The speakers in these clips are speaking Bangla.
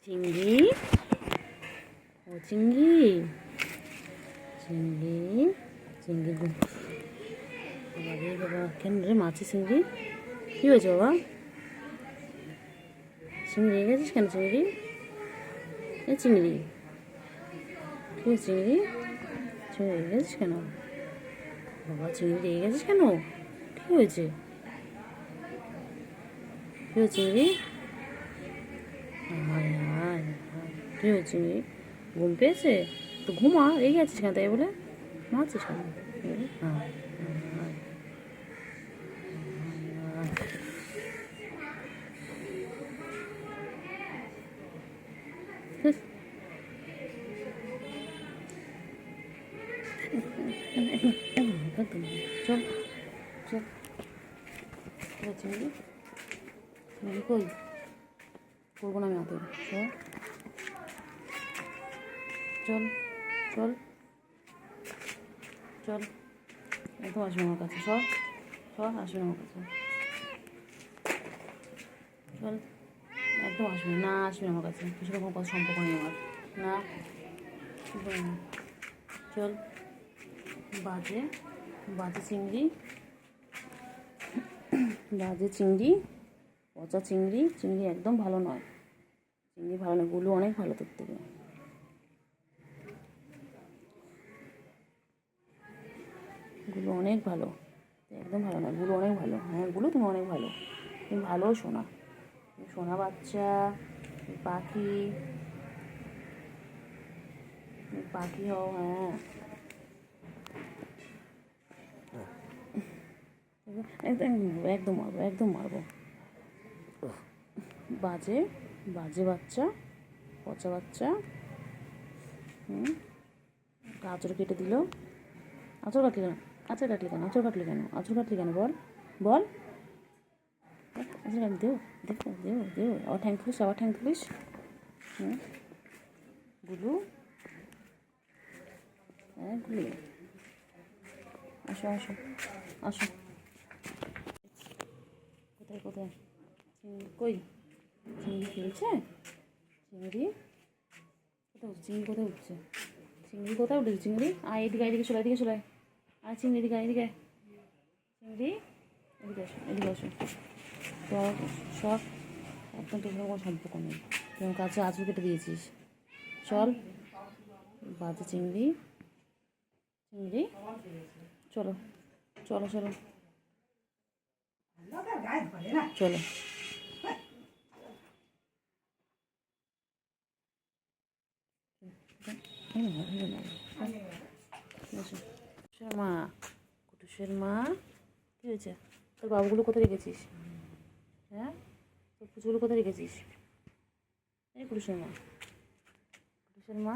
চিংড়ি, ও চিংড়ি, চিংড়ি, চিংড়ি। বাবা রে বাবা, কেন রে মাছি চিংড়ি? কী হয়েছে বাবা? চিংড়ি রেগে গেছিস কেন চিংড়ি? এ চিংড়ি, কী হয়েছে চিংড়ি? চিংড়ি রেগে গেছিস কেন? বাবা চিংড়ি রেগে গেছিস কেন? কী হয়েছে? কী হয়েছে চিংড়ি? হায় হায়, কী হয়েছে চিংড়ি? ঘুম পেয়েছে? তো ঘুমা, রেগে আছিস কেন তাই বলে? মারছিস কেন? হ্যাঁ, চল চল, চিংড়ি চিংড়ি কই? করবো না আমি অত। চল চল চল, একদম আসবে আমার কাছে। সব সব আসবে আমার কাছে। চল, একদম আসবে না, আসবে আমার কাছে। কিছু রকম কথা সম্পর্ক নেই আমার। না, চল। বাজে বাজে চিংড়ি, বাজে চিংড়ি, পচা চিংড়ি। চিংড়ি একদম ভালো নয়, চিংড়ি ভালো নয়। গুলো অনেক ভালো তোর থেকে, গুলো অনেক ভালো, একদম ভালো নয়। গুলো অনেক ভালো। হ্যাঁ গুলো তুমি অনেক ভালো, তুমি ভালো সোনা, সোনা বাচ্চা, পাখি, পাখি হও। হ্যাঁ একদম একদম মারবো, একদম মারবো। বাজে বাজে বাচ্চা, পচা বাচ্চা। আঁচড় কেটে দিল। আঁচড় কাটলি কেন? আঁচড় কাটলি কেন? আঁচড় কাটলি কেন? আঁচড় কাটলি কেন? বল বল। আঁচড় কাটলি, দেও দেখ, দেও দেও। আবার ঠ্যাং তুলিস, আবার ঠ্যাং তুলিস। গুলু, হ্যাঁ গুলি, আসো আসো আসো। কোথায় কোথায় চিংড়ি কই? চিংড়ি খেলছে? চিংড়ি কোথায় উঠছে? চিংড়ি কোথায় উঠছে? চিংড়ি কোথায় উঠেছে? চিংড়ি আয় এদিকে, এদিকে চলে, এদিকে চলে আয়। চিংড়ি এদিকে, এদিকে চিংড়ি, এদিকে আসো, এদিকে আসো। সব সব একদম তোর কোনো সম্পর্ক নেই। তুই আমার কাছে আঁচড় কেটে দিয়েছিস। চল, বাজে চিংড়ি, চিংড়ি। চলো চলো চলো চলো। মা, কুটুসের মা, কী হয়েছে? তোর বাবুগুলো কোথায় রেখেছিস? হ্যাঁ, তোর পুজোগুলো কোথায় রেখেছিস? এই কুটুসের মা, কুটুসের মা,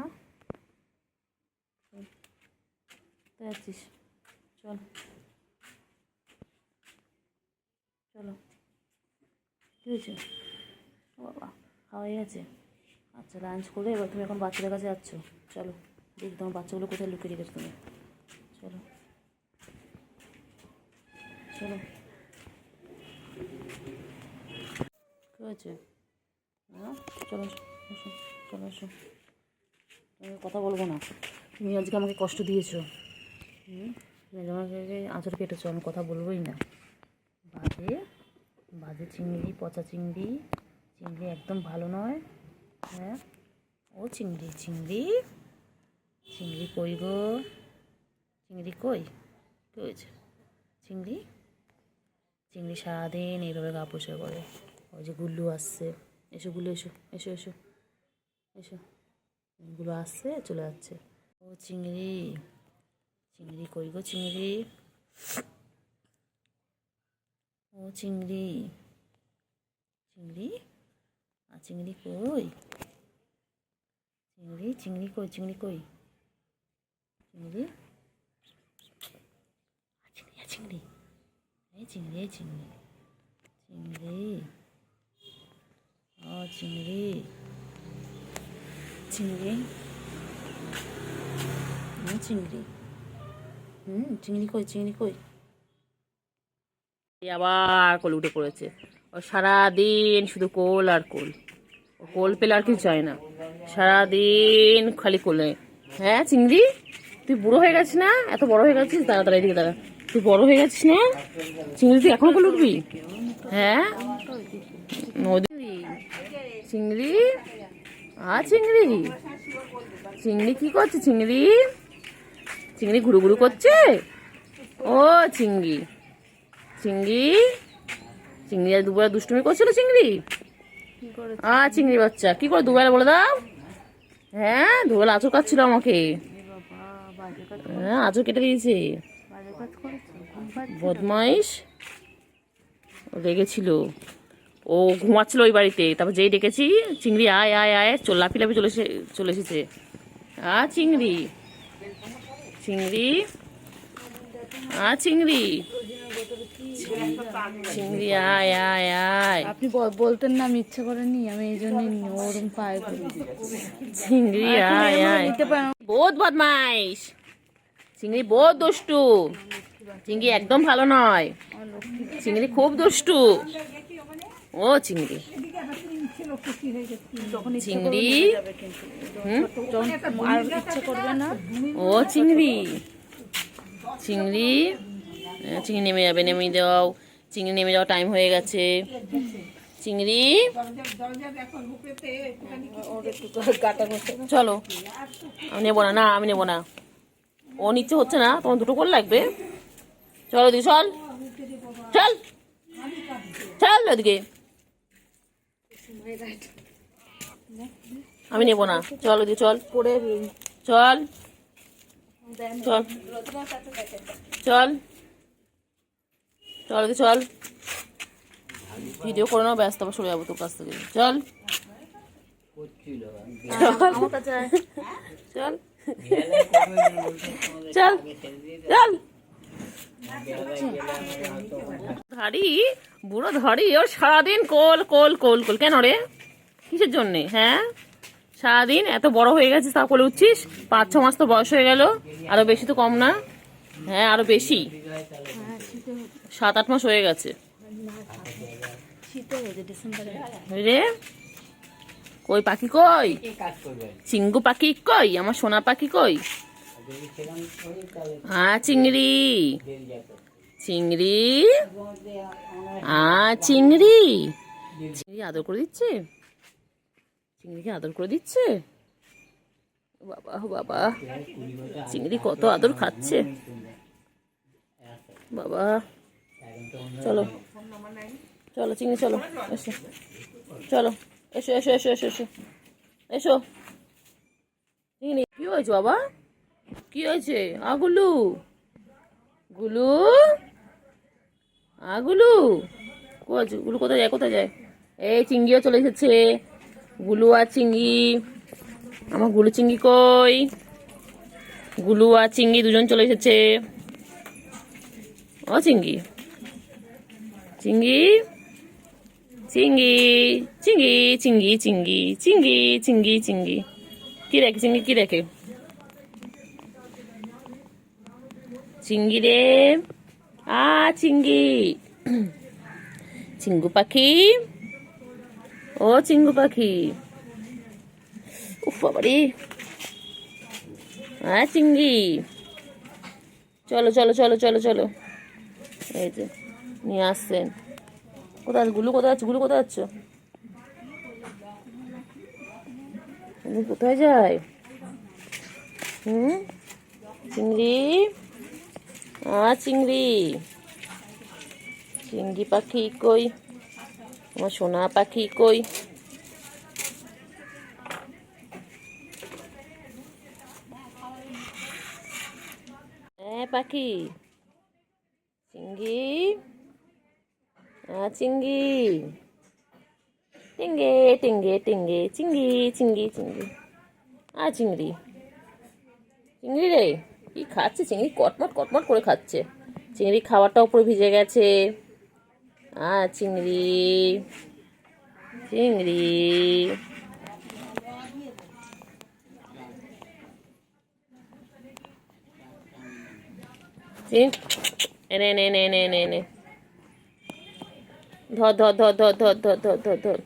কোথায় যাচ্ছিস? চল চলো। কী হয়েছে? ও বাবা, খাওয়া হয়ে গেছে? আচ্ছা লাঞ্চ করে এবার তুমি এখন বাচ্চাদের কাছে যাচ্ছ। চলো দেখি তোমার বাচ্চাগুলো কোথায় লুকিয়ে রেখেছো তুমি। চলো চলো। কী হয়েছে? হ্যাঁ চলো এসো, চলো এসো। তুমি কথা বলবো না, তুমি আজকে আমাকে কষ্ট দিয়েছো। আমাকে আঁচড় কেটেছো, আমি কথা বলবোই না। বাজে বাজে চিংড়ি, পচা চিংড়ি, চিংড়ি একদম ভালো নয়। হ্যাঁ ও চিংড়ি, চিংড়ি, চিংড়ি কই গো? চিংড়ি কই? কী হয়েছে? চিংড়ি, চিংড়ি সারাদিন এইভাবে গা পরিষ্কার করে। ওই যে গুল্লু আসছে, এসো গুল্লু, এসো এসো এসো এসো। গুলো আসছে, চলে যাচ্ছে। ও চিংড়ি, চিংড়ি কই গো? চিংড়ি, ও চিংড়ি, চিংড়ি, আর চিংড়ি কই? চিংড়ি, চিংড়ি কই? চিংড়ি কই? চিংড়ি, চিংড়ি, চিংড়ি, এই চিংড়ি, এই চিংড়ি, চিংড়ি, ও চিংড়ি, চিংড়ি, চিংড়ি, চিংড়ি কই? চিংড়ি কই? আবার কোলে উঠে পড়েছে। ও সারাদিন শুধু কোল আর কোল। কোল পেলে আর কিছু চায় না, সারাদিন খালি কোলে। হ্যাঁ চিংড়ি, তুই বুড়ো হয়ে গেছিস না? এত বড় হয়ে গেছিস, তাড়াতাড়ি এদিকে দাঁড়া। তুই বড় হয়ে গেছিস না চিংড়ি? তুই এখনো কোলে উঠবি? হ্যাঁ নদী চিংড়ি, চিংড়ি, চিংড়ি কি করছে? চিংড়ি, চিংড়ি ঘুরু ঘুরু করছে। ও চিংড়ি, চিংড়ি, চিংড়ি আজ দুপুরে দুষ্টুমি করছিল চিংড়ি। চিংড়ি বাচ্চা কি করে দুবেলা বলে দাও? হ্যাঁ দুবেলা আঁচড় কাটছিল আমাকে। হ্যাঁ আঁচড় কেটে দিয়েছে, বদমাইশ। রেগেছিল, ও ঘুমাচ্ছিল ওই বাড়িতে। তারপর যেই ডেকেছি চিংড়ি আয় আয় আয়, লাফি লাফি চলে এসেছে। চিংড়ি, চিংড়ি, চিংড়ি, চিংড়ি আয় আয় আয়। আপনি বলতেন না, আমি ইচ্ছা করেনি, আমি এই জন্য ওরম পায়ে চিংড়ি আয় আয়। বহুত বদমাইশ চিংড়ি, বহুত দুষ্টু চিংড়ি, একদম ভালো নয় চিংড়ি, খুব দুষ্টু। ও চিংড়ি, চিংড়ি, ইচ্ছা করবে না। ও চিংড়ি, চিংড়ি, চিংড়ি নেমে যাবে, নেমে দাও। চিংড়ি নেমে যাওয়া টাইম হয়ে গেছে। চিংড়ি চলো, আমি নেবো না, আমি নেবো না। ও নিচ্ছে হচ্ছে না, তোমার দুটো করে লাগবে। চলো দিদি চল, চল চল ওদিকে। আমি নেবো না, চল ওদিকে চল, চল চল চল চল চল, ভিডিও করে নাও, ব্যস্ত আবার সরে যাবো তোর কাছ থেকে। চল চল চল চল, ধাড়ি বুড়ো ধাড়ি, ও সারাদিন কোল কোল কোল কোল। কেন রে, কিসের জন্যে? হ্যাঁ সারাদিন এত বড় হয়ে গেছিস, তা কোলে উঠছিস। 5-6 মাস তো বয়স হয়ে গেল, আরো বেশি তো কম না। হ্যাঁ আরো বেশি, 7-8 মাস হয়ে গেছে রে। কই পাখি কই? চিঙ্গু পাখি কই? আমার সোনা পাখি কই? চিংড়ি, চিংড়ি, চিংড়ি, চিংড়ি আদর করে দিচ্ছে, চিংড়িকে আদর করে দিচ্ছে। বাবা বাবা, চিংড়ি কত আদর খাচ্ছে বাবা। চলো চলো চিংড়ি, চলো এসো, চলো এসো এসো এসো এসো এসো এসো। চিংড়ি কি হয়েছে বাবা? কি হয়েছে? গুলু, গুলু, গুলু গুলু কোথায় যায়? কোথায় যায়? এই চিংড়িও চলে এসেছে। গুলু আর চিংড়ি, আমার গুলু চিংড়ি কই? গুলু আর চিংড়ি দুজন চলে এসেছে। ও চিংড়ি, চিংড়ি, চিংড়ি, চিংড়ি, চিংড়ি, চিংড়ি, চিংড়ি, চিংড়ি, চিংড়ি, কি রেখে? চিংড়ি কি রেখে? চিংড়ি রে, চিংড়ি, চিঙ্গু পাখি, ও চিঙ্গু পাখি। উফ বাবারে, চিংড়ি, চলো চলো চলো চলো চলো। এই যে নিয়ে আসছেন। কোথায় গুলু? কোথায় যাচ্ছে গুলু? কোথায় যাচ্ছ? কোথায় যায়? চিংড়ি, চিংড়ি, চিংড়ি পাখি কই? আমার সোনা পাখি কই? পাখি, চিংড়ি, চিংড়ি, টিঙ্গে টিঙ্গে টিঙ্গে, চিংড়ি চিংড়ি চিংড়ি, চিংড়ি, চিংড়ি রে কি খাচ্ছে? চিংড়ি কটমট কটমট করে খাচ্ছে। চিংড়ি খাবারটা উপরে ভিজে গেছে। চিংড়ি, চিংড়ি, এনে এনে এনে এনে এনে এনে, ধর ধর ধর ধর ধর ধর ধর ধর ধর,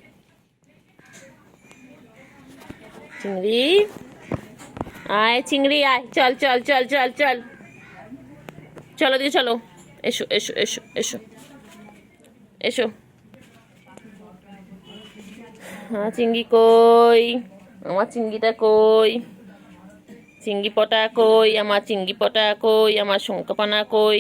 চিংড়ি আয়, চিংড়ি আয়, চল চল চল চল চল, চলো দিয়ে চলো, এসো এসো এসো এসো এসো। আমার চিংড়ি কই, আমার চিংড়িটা কই, চিংড়ি পটা কই, আমার চিংড়ি পটা কই, আমার শঙ্কপানা কই।